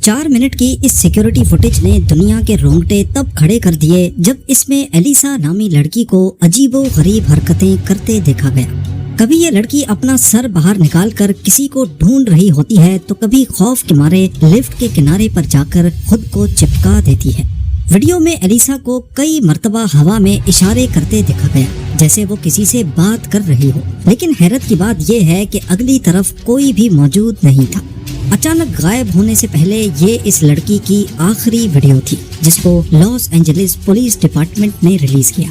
4 minute کی اس security footage نے دنیا کے رونگٹے تب کھڑے کر دیے جب اس میں ایلیسا نامی لڑکی کو عجیب و غریب حرکتیں کرتے دیکھا گیا۔ کبھی یہ لڑکی اپنا سر باہر نکال کر کسی کو ڈھونڈ رہی ہوتی ہے تو کبھی خوف کے مارے لفٹ کے کنارے پر جا کر خود کو چپکا دیتی ہے۔ ویڈیو میں ایلیسا کو کئی مرتبہ ہوا میں اشارے کرتے دیکھا گیا جیسے وہ کسی سے بات کر رہی ہو، لیکن حیرت کی بات یہ ہے کہ اگلی طرف کوئی بھی موجود نہیں تھا۔ اچانک غائب ہونے سے پہلے یہ اس لڑکی کی آخری ویڈیو تھی جس کو لاس اینجلس پولیس ڈپارٹمنٹ نے ریلیز کیا۔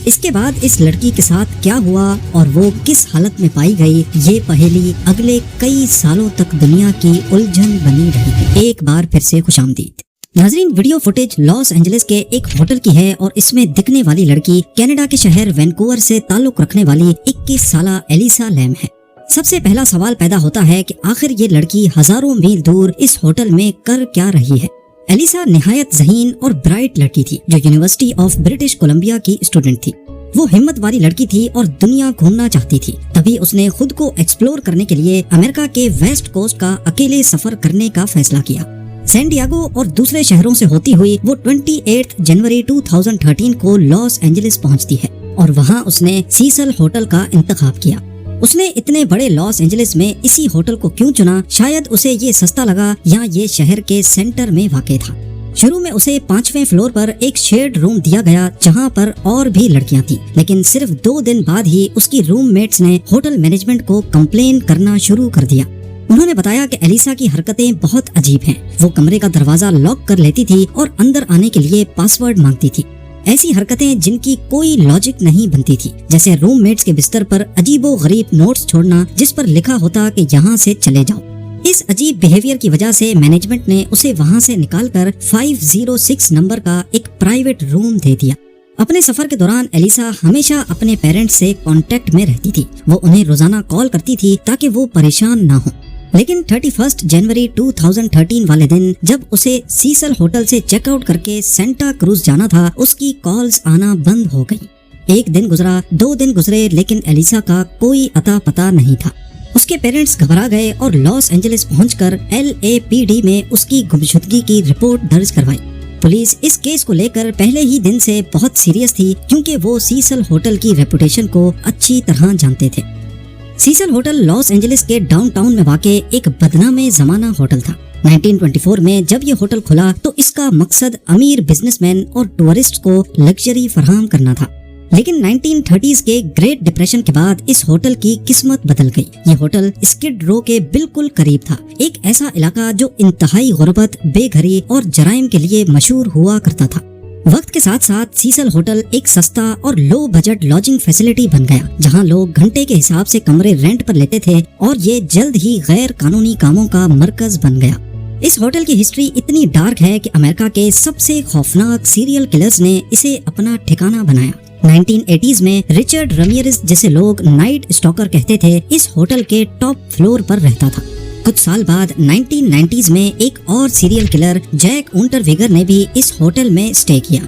اس کے بعد اس لڑکی کے ساتھ کیا ہوا اور وہ کس حالت میں پائی گئی، یہ پہیلی اگلے کئی سالوں تک دنیا کی الجھن بنی رہی۔ ایک بار پھر سے خوش آمدید ناظرین۔ ویڈیو فوٹیج لاس اینجلس کے ایک ہوٹل کی ہے اور اس میں دکھنے والی لڑکی کینیڈا کے شہر وینکوور سے تعلق رکھنے والی 21 سالہ ایلیسا لیم ہے۔ سب سے پہلا سوال پیدا ہوتا ہے کہ آخر یہ لڑکی ہزاروں میل دور اس ہوٹل میں کر کیا رہی ہے۔ ایلیسا نہایت ذہین اور برائٹ لڑکی تھی جو یونیورسٹی آف برٹش کولمبیا کی اسٹوڈنٹ تھی۔ وہ ہمت والی لڑکی تھی اور دنیا گھومنا چاہتی تھی، تبھی اس نے خود کو ایکسپلور کرنے کے لیے امریکہ کے ویسٹ کوسٹ کا اکیلے سفر کرنے کا فیصلہ کیا۔ سین ڈیاگو اور دوسرے شہروں سے ہوتی ہوئی وہ 28 جنوری 2013 کو لاس اینجلس پہنچتی ہے اور وہاں اس نے سیسل ہوٹل کا انتخاب کیا۔ اس نے اتنے بڑے لاس اینجلس میں اسی ہوٹل کو کیوں چنا؟ شاید اسے یہ سستا لگا یا یہ شہر کے سینٹر میں واقع تھا۔ شروع میں اسے 5ویں فلور پر ایک شیئرڈ روم دیا گیا جہاں پر اور بھی لڑکیاں تھیں، لیکن صرف 2 دن بعد ہی اس کی روم میٹس نے ہوٹل مینجمنٹ کو کمپلین کرنا شروع کر دیا۔ انہوں نے بتایا کہ ایلیسا کی حرکتیں بہت عجیب ہیں۔ وہ کمرے کا دروازہ لاک کر لیتی تھی اور اندر آنے کے لیے پاسورڈ مانگتی تھی۔ ایسی حرکتیں جن کی کوئی لاجک نہیں بنتی تھی، جیسے روم میٹس کے بستر پر عجیب و غریب نوٹس چھوڑنا جس پر لکھا ہوتا کہ یہاں سے چلے جاؤ۔ اس عجیب بیہیویئر کی وجہ سے مینجمنٹ نے اسے وہاں سے نکال کر 506 نمبر کا ایک پرائیویٹ روم دے دیا۔ اپنے سفر کے دوران ایلیسا ہمیشہ اپنے پیرنٹس سے کانٹیکٹ میں رہتی تھی۔ وہ انہیں روزانہ کال کرتی تھی تاکہ وہ پریشان نہ ہوں، لیکن 31 جنوری 2013 والے دن جب اسے سیسل ہوٹل سے چیک آؤٹ کر کے سینٹا کروز جانا تھا، اس کی کالز آنا بند ہو گئی۔ 1 دن گزرا، 2 دن گزرے، لیکن ایلیسا کا کوئی اتا پتا نہیں تھا۔ اس کے پیرنٹس گھبرا گئے اور لاس اینجلس پہنچ کر LAPD میں اس کی گمشدگی کی رپورٹ درج کروائی۔ پولیس اس کیس کو لے کر پہلے ہی دن سے بہت سیریس تھی کیونکہ وہ سیسل ہوٹل کی ریپوٹیشن کو اچھی طرح جانتے تھے۔ سیسل ہوٹل لاس اینجلس کے ڈاؤن ٹاؤن میں واقع ایک بدنام زمانہ ہوٹل تھا۔ 1924 میں جب یہ ہوٹل کھلا تو اس کا مقصد امیر بزنس مین اور ٹورسٹ کو لگژری فراہم کرنا تھا، لیکن 1930s کے گریٹ ڈپریشن کے بعد اس ہوٹل کی قسمت بدل گئی۔ یہ ہوٹل اسکڈ رو کے بالکل قریب تھا، ایک ایسا علاقہ جو انتہائی غربت، بے گھری اور جرائم کے لیے مشہور ہوا کرتا تھا۔ وقت کے ساتھ ساتھ سیسل ہوٹل ایک سستا اور لو بجٹ لاجنگ فیسلٹی بن گیا جہاں لوگ گھنٹے کے حساب سے کمرے رینٹ پر لیتے تھے اور یہ جلد ہی غیر قانونی کاموں کا مرکز بن گیا۔ اس ہوٹل کی ہسٹری اتنی ڈارک ہے کہ امریکہ کے سب سے خوفناک سیریل کلرز نے اسے اپنا ٹھکانہ بنایا۔ 1980s میں رچرڈ رمیرز جسے لوگ نائٹ اسٹاکر کہتے تھے اس ہوٹل کے ٹاپ فلور پر رہتا تھا۔ کچھ سال بعد 1990s میں ایک اور سیریل کلر جیک اونٹر ویگر نے بھی اس ہوٹل میں اسٹے کیا۔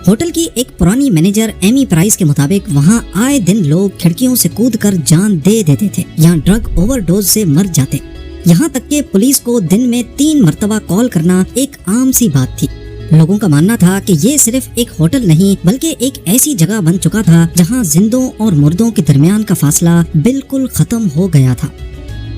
ہوٹل کی ایک پرانی مینیجر ایمی پرائس کے مطابق وہاں آئے دن لوگ کھڑکیوں سے کود کر جان دے دیتے تھے یا ڈرگ اوور ڈوز سے مر جاتے، یہاں تک کہ پولیس کو دن میں 3 مرتبہ کال کرنا ایک عام سی بات تھی۔ لوگوں کا ماننا تھا کہ یہ صرف ایک ہوٹل نہیں بلکہ ایک ایسی جگہ بن چکا تھا جہاں زندوں اور مردوں کے درمیان کا فاصلہ بالکل ختم ہو گیا تھا۔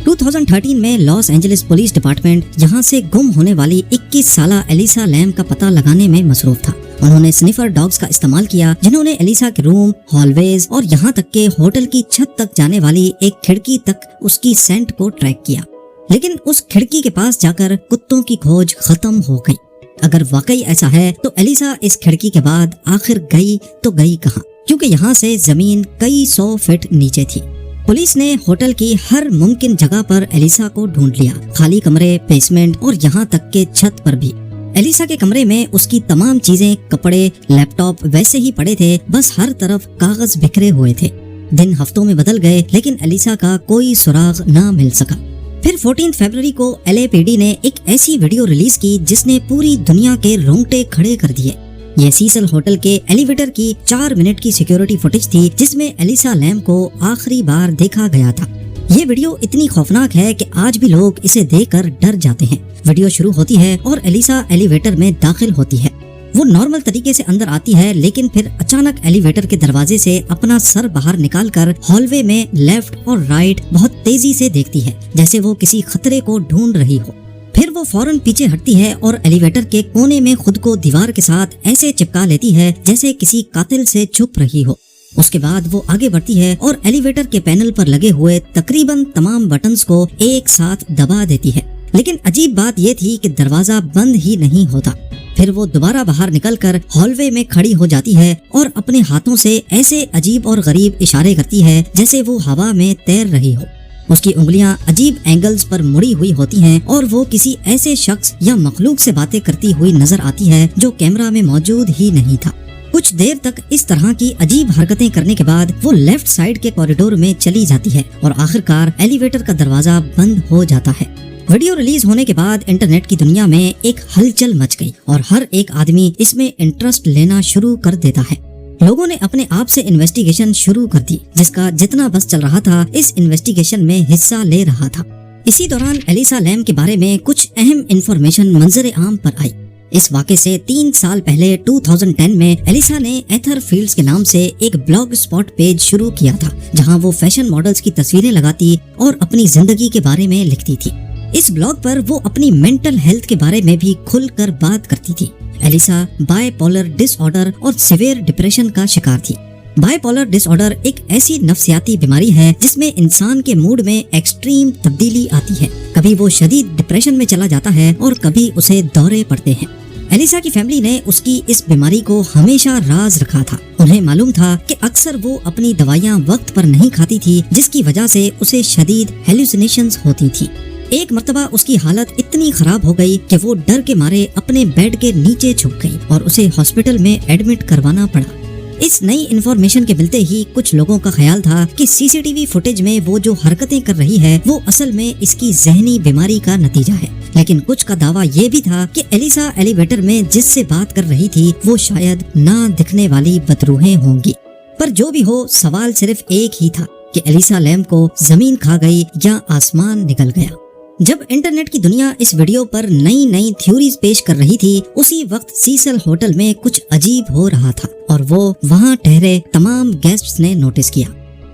2013 میں لاس اینجلس پولیس ڈپارٹمنٹ یہاں سے گم ہونے والی 21 سالہ ایلیسا لیم کا پتہ لگانے میں مصروف تھا۔ انہوں نے سنیفر ڈاگز کا استعمال کیا جنہوں نے ایلیسا کے روم، ہال ویز اور یہاں تک کہ ہوٹل کی چھت تک جانے والی ایک کھڑکی تک اس کی سینٹ کو ٹریک کیا، لیکن اس کھڑکی کے پاس جا کر کتوں کی کھوج ختم ہو گئی۔ اگر واقعی ایسا ہے تو ایلیسا اس کھڑکی کے بعد آخر گئی تو گئی کہاں، کیونکہ یہاں سے زمین کئی 100 فٹ نیچے تھی۔ پولیس نے ہوٹل کی ہر ممکن جگہ پر ایلیسا کو ڈھونڈ لیا، خالی کمرے، بیسمنٹ اور یہاں تک کہ چھت پر بھی۔ ایلیسا کے کمرے میں اس کی تمام چیزیں، کپڑے، لیپ ٹاپ ویسے ہی پڑے تھے، بس ہر طرف کاغذ بکھرے ہوئے تھے۔ دن ہفتوں میں بدل گئے لیکن ایلیسا کا کوئی سراغ نہ مل سکا۔ پھر 14 فروری کو LAPD نے ایک ایسی ویڈیو ریلیز کی جس نے پوری دنیا کے رونگٹے کھڑے کر دیے۔ یہ سیسل ہوٹل کے ایلیویٹر کی 4 منٹ کی سیکیورٹی فوٹیج تھی جس میں ایلیسا لیم کو آخری بار دیکھا گیا تھا۔ یہ ویڈیو اتنی خوفناک ہے کہ آج بھی لوگ اسے دیکھ کر ڈر جاتے ہیں۔ ویڈیو شروع ہوتی ہے اور ایلیسا ایلیویٹر میں داخل ہوتی ہے۔ وہ نارمل طریقے سے اندر آتی ہے، لیکن پھر اچانک ایلیویٹر کے دروازے سے اپنا سر باہر نکال کر ہال وے میں لیفٹ اور رائٹ بہت تیزی سے دیکھتی ہے، جیسے وہ کسی خطرے کو ڈھونڈ رہی ہو۔ پھر وہ فوراً پیچھے ہٹتی ہے اور ایلیویٹر کے کونے میں خود کو دیوار کے ساتھ ایسے چپکا لیتی ہے جیسے کسی قاتل سے چھپ رہی ہو۔ اس کے بعد وہ آگے بڑھتی ہے اور ایلیویٹر کے پینل پر لگے ہوئے تقریباً تمام بٹنز کو ایک ساتھ دبا دیتی ہے، لیکن عجیب بات یہ تھی کہ دروازہ بند ہی نہیں ہوتا۔ پھر وہ دوبارہ باہر نکل کر ہال وے میں کھڑی ہو جاتی ہے اور اپنے ہاتھوں سے ایسے عجیب اور غریب اشارے کرتی ہے جیسے وہ ہوا میں تیر رہی ہو۔ اس کی انگلیاں عجیب اینگلز پر مڑی ہوئی ہوتی ہیں اور وہ کسی ایسے شخص یا مخلوق سے باتیں کرتی ہوئی نظر آتی ہے جو کیمرہ میں موجود ہی نہیں تھا۔ کچھ دیر تک اس طرح کی عجیب حرکتیں کرنے کے بعد وہ لیفٹ سائیڈ کے کوریڈور میں چلی جاتی ہے اور آخرکار ایلیویٹر کا دروازہ بند ہو جاتا ہے۔ ویڈیو ریلیز ہونے کے بعد انٹرنیٹ کی دنیا میں ایک ہلچل مچ گئی اور ہر ایک آدمی اس میں انٹرسٹ لینا شروع کر دیتا ہے۔ لوگوں نے اپنے آپ سے انویسٹیگیشن شروع کر دی، جس کا جتنا بس چل رہا تھا اس انویسٹیگیشن میں حصہ لے رہا تھا۔ اسی دوران ایلیسا لیم کے بارے میں کچھ اہم انفارمیشن منظر عام پر آئی۔ اس واقعے سے 3 سال پہلے 2010 میں ایلیسا نے ایتھر فیلڈز کے نام سے ایک بلاگ اسپاٹ پیج شروع کیا تھا، جہاں وہ فیشن ماڈلز کی تصویریں لگاتی اور اپنی زندگی کے بارے میں لکھتی تھی۔ اس بلاگ پر وہ اپنی مینٹل ہیلتھ کے بارے میں بھی کھل کر بات کرتی تھی۔ ایلیسا بائی پولر ڈس آرڈر اور سیویئر ڈپریشن کا شکار تھی۔ بائی پولر ڈس آرڈر ایک ایسی نفسیاتی بیماری ہے جس میں انسان کے موڈ میں ایکسٹریم تبدیلی آتی ہے۔ کبھی وہ شدید ڈپریشن میں چلا جاتا ہے اور کبھی اسے دورے پڑتے ہیں۔ ایلیسا کی فیملی نے اس کی اس بیماری کو ہمیشہ راز رکھا تھا۔ انہیں معلوم تھا کہ اکثر وہ اپنی دوائیاں وقت پر نہیں کھاتی تھی، جس کی وجہ سے اسے شدید ہیلوسینیشنز ہوتی تھی۔ ایک مرتبہ اس کی حالت اتنی خراب ہو گئی کہ وہ ڈر کے مارے اپنے بیڈ کے نیچے چھپ گئی اور اسے ہاسپٹل میں ایڈمٹ کروانا پڑا۔ اس نئی انفارمیشن کے ملتے ہی کچھ لوگوں کا خیال تھا کہ سی سی ٹی وی فوٹیج میں وہ جو حرکتیں کر رہی ہے وہ اصل میں اس کی ذہنی بیماری کا نتیجہ ہے، لیکن کچھ کا دعویٰ یہ بھی تھا کہ ایلیسا ایلیویٹر میں جس سے بات کر رہی تھی وہ شاید نہ دکھنے والی بدروحیں ہوں گی۔ پر جو بھی ہو، سوال صرف ایک ہی تھا کہ ایلیسا لیم کو زمین کھا گئی یا آسمان نکل گیا۔ جب انٹرنیٹ کی دنیا اس ویڈیو پر نئی تھیوریز پیش کر رہی تھی، اسی وقت سیسل ہوٹل میں کچھ عجیب ہو رہا تھا اور وہ وہاں ٹھہرے تمام گیسٹس نے نوٹس کیا۔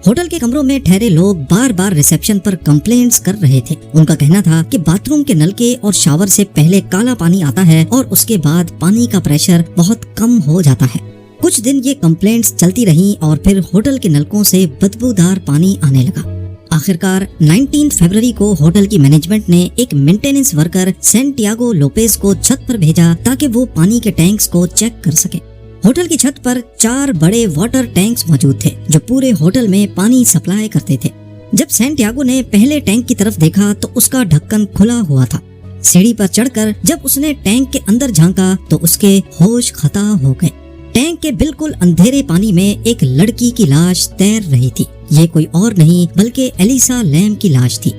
ہوٹل کے کمروں میں ٹھہرے لوگ بار بار ریسیپشن پر کمپلینٹس کر رہے تھے۔ ان کا کہنا تھا کہ باتھ روم کے نلکے اور شاور سے پہلے کالا پانی آتا ہے اور اس کے بعد پانی کا پریشر بہت کم ہو جاتا ہے۔ کچھ دن یہ کمپلینٹس چلتی رہیں اور پھر ہوٹل کے نلکوں سے بدبودار پانی آنے لگا۔ آخرکار 19 فروری کو ہوٹل کی مینجمنٹ نے ایک مینٹیننس ورکر سینٹیاگو لوپیز کو چھت پر بھیجا تاکہ وہ پانی کے ٹینکس کو چیک کر سکے۔ ہوٹل کی چھت پر 4 بڑے واٹر ٹینکس موجود تھے جو پورے ہوٹل میں پانی سپلائی کرتے تھے۔ جب سینٹیاگو نے پہلے ٹینک کی طرف دیکھا تو اس کا ڈھکن کھلا ہوا تھا۔ سیڑھی پر چڑھ کر جب اس نے ٹینک کے اندر جھانکا تو اس کے ہوش خطا ہو گئے۔ ٹینک کے بالکل اندھیرے پانی میں ایک لڑکی کی لاش تیر رہی تھی۔ یہ کوئی اور نہیں بلکہ ایلیسا لیم کی لاش تھی۔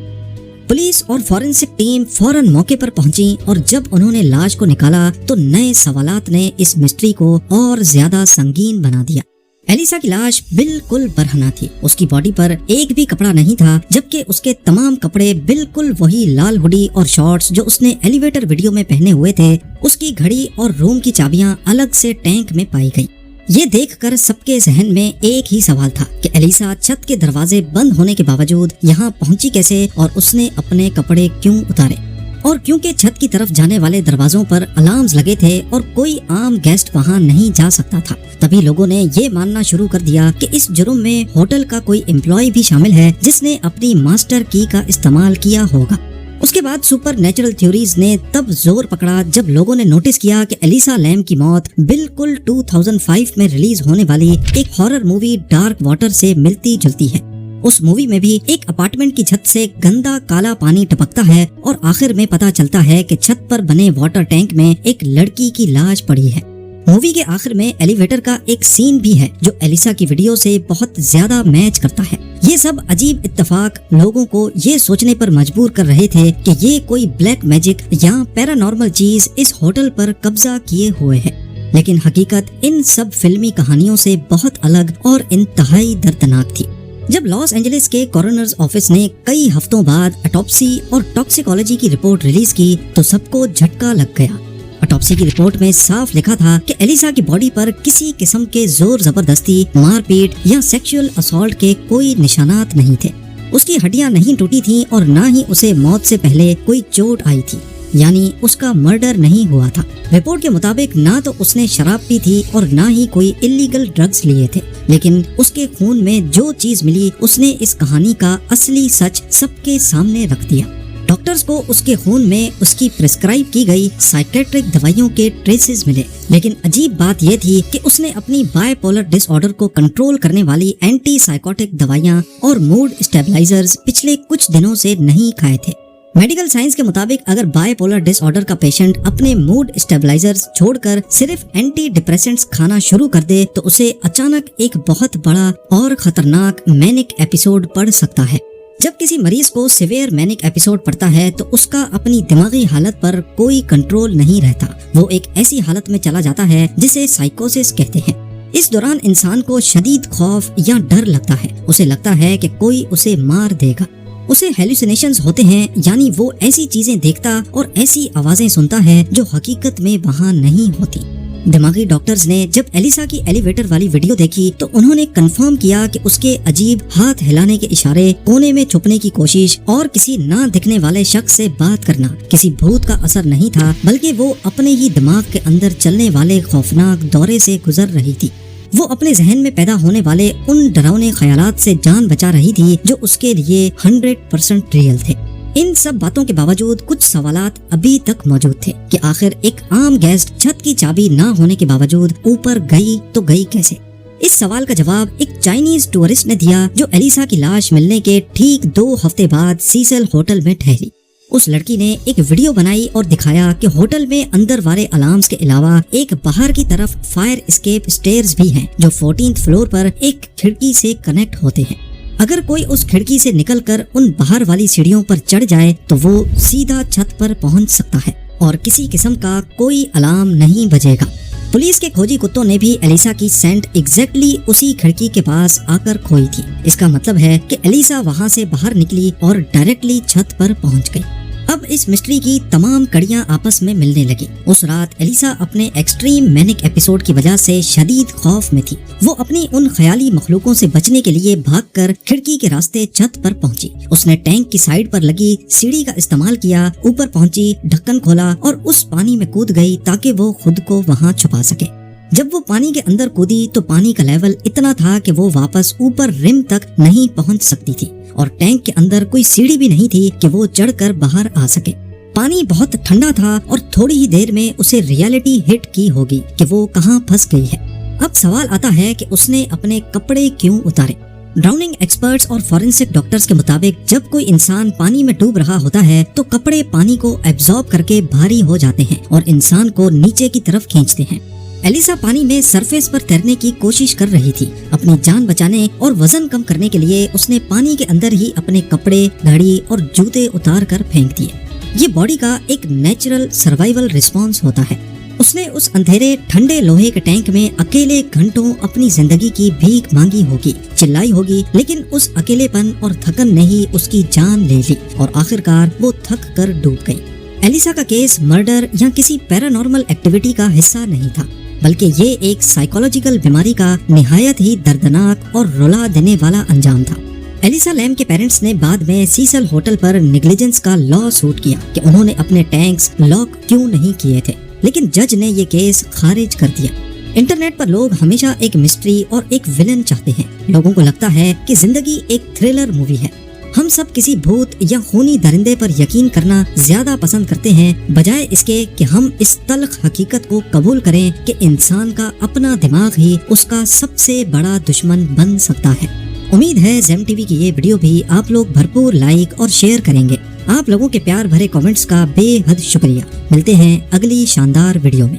پولیس اور فورنسک ٹیم فوراً موقع پر پہنچی اور جب انہوں نے لاش کو نکالا تو نئے سوالات نے اس مسٹری کو اور زیادہ سنگین بنا دیا۔ ایلیسا کی لاش بالکل برہنہ تھی۔ اس کی باڈی پر ایک بھی کپڑا نہیں تھا، جبکہ اس کے تمام کپڑے بالکل وہی لال ہوڈی اور شارٹس جو اس نے ایلیویٹر ویڈیو میں پہنے ہوئے تھے۔ اس کی گھڑی اور روم کی چابیاں الگ سے ٹینک میں پائی گئی۔ یہ دیکھ کر سب کے ذہن میں ایک ہی سوال تھا کہ ایلیسا چھت کے دروازے بند ہونے کے باوجود یہاں پہنچی کیسے اور اس نے اپنے کپڑے کیوں اتارے؟ اور کیونکہ چھت کی طرف جانے والے دروازوں پر الارمز لگے تھے اور کوئی عام گیسٹ وہاں نہیں جا سکتا تھا، تبھی لوگوں نے یہ ماننا شروع کر دیا کہ اس جرم میں ہوٹل کا کوئی امپلائی بھی شامل ہے جس نے اپنی ماسٹر کی کا استعمال کیا ہوگا۔ اس کے بعد سپر نیچرل تھیوریز نے تب زور پکڑا جب لوگوں نے نوٹس کیا کہ ایلیسا لیم کی موت بالکل 2005 میں ریلیز ہونے والی ایک ہارر مووی ڈارک واٹر سے ملتی جلتی ہے۔ اس مووی میں بھی ایک اپارٹمنٹ کی چھت سے گندا کالا پانی ٹپکتا ہے اور آخر میں پتا چلتا ہے کہ چھت پر بنے واٹر ٹینک میں ایک لڑکی کی لاش پڑی ہے۔ مووی کے آخر میں ایلیویٹر کا ایک سین بھی ہے جو ایلیسا کی ویڈیو سے بہت زیادہ میچ کرتا ہے۔ یہ سب عجیب اتفاق لوگوں کو یہ سوچنے پر مجبور کر رہے تھے کہ یہ کوئی بلیک میجک یا پیرانارمل چیز اس ہوٹل پر قبضہ کیے ہوئے ہے، لیکن حقیقت ان سب فلمی کہانیوں سے بہت الگ اور انتہائی دردناک تھی۔ جب لاس اینجلس کے کورونرز آفس نے کئی ہفتوں بعد اٹاپسی اور ٹاکسیکولوجی کی رپورٹ ریلیز کی تو سب کو جھٹکا لگ گیا۔ اٹاپسی کی رپورٹ میں صاف لکھا تھا کہ ایلیسا کی باڈی پر کسی قسم کے زور زبردستی، مار پیٹ یا سیکشول اسالٹ کے کوئی نشانات نہیں تھے۔ اس کی ہڈیاں نہیں ٹوٹی تھیں اور نہ ہی اسے موت سے پہلے کوئی چوٹ آئی تھی، یعنی اس کا مرڈر نہیں ہوا تھا۔ رپورٹ کے مطابق نہ تو اس نے شراب پی تھی اور نہ ہی کوئی الیگل ڈرگز لیے تھے، لیکن اس کے خون میں جو چیز ملی اس نے اس کہانی کا اصلی سچ سب کے سامنے رکھ دیا۔ ڈاکٹرز کو اس کے خون میں اس کی پرسکرائب کی گئی سائیکیٹرک دوائیوں کے ٹریسز ملے، لیکن عجیب بات یہ تھی کہ اس نے اپنی بائی پولر ڈس آرڈر کو کنٹرول کرنے والی اینٹی سائیکوٹک دوائیاں اور موڈ اسٹیبلائزرز پچھلے کچھ دنوں سے نہیں کھائے تھے۔ میڈیکل سائنس کے مطابق اگر بائی پولر ڈس آرڈر کا پیشنٹ اپنے موڈ اسٹیبلائزرز چھوڑ کر صرف اینٹی ڈپریسنٹس کھانا شروع کر دے تو اسے اچانک ایک بہت بڑا اور خطرناک مینک ایپیسوڈ پڑ سکتا ہے۔ جب کسی مریض کو سیویئر مینک ایپیسوڈ پڑتا ہے تو اس کا اپنی دماغی حالت پر کوئی کنٹرول نہیں رہتا، وہ ایک ایسی حالت میں چلا جاتا ہے جسے سائیکوسس کہتے ہیں۔ اس دوران انسان کو شدید خوف یا ڈر لگتا ہے، اسے لگتا ہے کہ کوئی اسے مار دے گا۔ اسے ہیلوسینیشنز ہوتے ہیں، یعنی وہ ایسی چیزیں دیکھتا اور ایسی آوازیں سنتا ہے جو حقیقت میں وہاں نہیں ہوتی۔ دماغی ڈاکٹرز نے جب ایلیسا کی ایلیویٹر والی ویڈیو دیکھی تو انہوں نے کنفرم کیا کہ اس کے عجیب ہاتھ ہلانے کے اشارے، کونے میں چھپنے کی کوشش اور کسی نہ دکھنے والے شخص سے بات کرنا کسی بھوت کا اثر نہیں تھا، بلکہ وہ اپنے ہی دماغ کے اندر چلنے والے خوفناک دورے سے گزر رہی تھی۔ وہ اپنے ذہن میں پیدا ہونے والے ان ڈراؤنے خیالات سے جان بچا رہی تھی جو اس کے لیے 100% ریئل تھے۔ ان سب باتوں کے باوجود کچھ سوالات ابھی تک موجود تھے کہ آخر ایک عام گیسٹ چھت کی چابی نہ ہونے کے باوجود اوپر گئی تو گئی کیسے؟ اس سوال کا جواب ایک چائنیز ٹورسٹ نے دیا جو ایلیسا کی لاش ملنے کے ٹھیک 2 ہفتے بعد سیسل ہوٹل میں ٹھہری۔ اس لڑکی نے ایک ویڈیو بنائی اور دکھایا کہ ہوٹل میں اندر والے الارمز کے علاوہ ایک باہر کی طرف فائر اسکیپ سٹیئرز بھی ہیں جو 14th فلور پر ایک کھڑکی سے کنیکٹ ہوتے ہیں۔ اگر کوئی اس کھڑکی سے نکل کر ان باہر والی سیڑھیوں پر چڑھ جائے تو وہ سیدھا چھت پر پہنچ سکتا ہے اور کسی قسم کا کوئی الارم نہیں بجے گا۔ پولیس کے کھوجی کتوں نے بھی ایلیسا کی سینٹ ایگزیکٹلی اسی کھڑکی کے پاس آ کر کھوئی تھی۔ اس کا مطلب ہے کہ ایلیسا وہاں سے باہر نکلی اور ڈائریکٹلی چھت پر پہنچ گئی۔ اب اس مسٹری کی تمام کڑیاں آپس میں ملنے لگی۔ اس رات ایلیسا اپنے ایکسٹریم مینک ایپیسوڈ کی وجہ سے شدید خوف میں تھی۔ وہ اپنی ان خیالی مخلوقوں سے بچنے کے لیے بھاگ کر کھڑکی کے راستے چھت پر پہنچی۔ اس نے ٹینک کی سائیڈ پر لگی سیڑھی کا استعمال کیا، اوپر پہنچی، ڈھکن کھولا اور اس پانی میں کود گئی تاکہ وہ خود کو وہاں چھپا سکے۔ جب وہ پانی کے اندر کودی تو پانی کا لیول اتنا تھا کہ وہ واپس اوپر رم تک نہیں پہنچ سکتی تھی اور ٹینک کے اندر کوئی سیڑھی بھی نہیں تھی کہ وہ چڑھ کر باہر آ سکے۔ پانی بہت ٹھنڈا تھا اور تھوڑی ہی دیر میں اسے ریالٹی ہٹ کی ہوگی کہ وہ کہاں پھنس گئی ہے۔ اب سوال آتا ہے کہ اس نے اپنے کپڑے کیوں اتارے؟ ڈراؤننگ ایکسپرٹس اور فورینسک ڈاکٹرز کے مطابق جب کوئی انسان پانی میں ڈوب رہا ہوتا ہے تو کپڑے پانی کو ایبزارب کر کے بھاری ہو جاتے ہیں اور انسان کو نیچے کی طرف کھینچتے ہیں۔ ایلیسا پانی میں سرفیس پر تیرنے کی کوشش کر رہی تھی۔ اپنی جان بچانے اور وزن کم کرنے کے لیے اس نے پانی کے اندر ہی اپنے کپڑے، گھڑی اور جوتے اتار کر پھینک دیے۔ یہ باڈی کا ایک نیچرل سروائیول ریسپانس ہوتا ہے۔ اس نے اس اندھیرے ٹھنڈے لوہے کے ٹینک میں اکیلے گھنٹوں اپنی زندگی کی بھیک مانگی ہوگی، چلائی ہوگی، لیکن اس اکیلے پن اور تھکن نے ہی اس کی جان لے لی اور آخرکار وہ تھک کر ڈوب گئی۔ ایلیسا کا کیس مرڈر یا کسی پیرانارمل ایکٹیویٹی کا حصہ نہیں تھا، بلکہ یہ ایک سائیکولوجیکل بیماری کا نہایت ہی دردناک اور رلا دینے والا انجام تھا۔ ایلیسا لیم کے پیرنٹس نے بعد میں سیسل ہوٹل پر نیگلیجنس کا لا سوٹ کیا کہ انہوں نے اپنے ٹینکس لاک کیوں نہیں کیے تھے، لیکن جج نے یہ کیس خارج کر دیا۔ انٹرنیٹ پر لوگ ہمیشہ ایک مسٹری اور ایک ولن چاہتے ہیں۔ لوگوں کو لگتا ہے کہ زندگی ایک تھرلر مووی ہے۔ ہم سب کسی بھوت یا خونی درندے پر یقین کرنا زیادہ پسند کرتے ہیں بجائے اس کے کہ ہم اس تلخ حقیقت کو قبول کریں کہ انسان کا اپنا دماغ ہی اس کا سب سے بڑا دشمن بن سکتا ہے۔ امید ہے زیم ٹی وی کی یہ ویڈیو بھی آپ لوگ بھرپور لائک اور شیئر کریں گے۔ آپ لوگوں کے پیار بھرے کمنٹس کا بے حد شکریہ۔ ملتے ہیں اگلی شاندار ویڈیو میں۔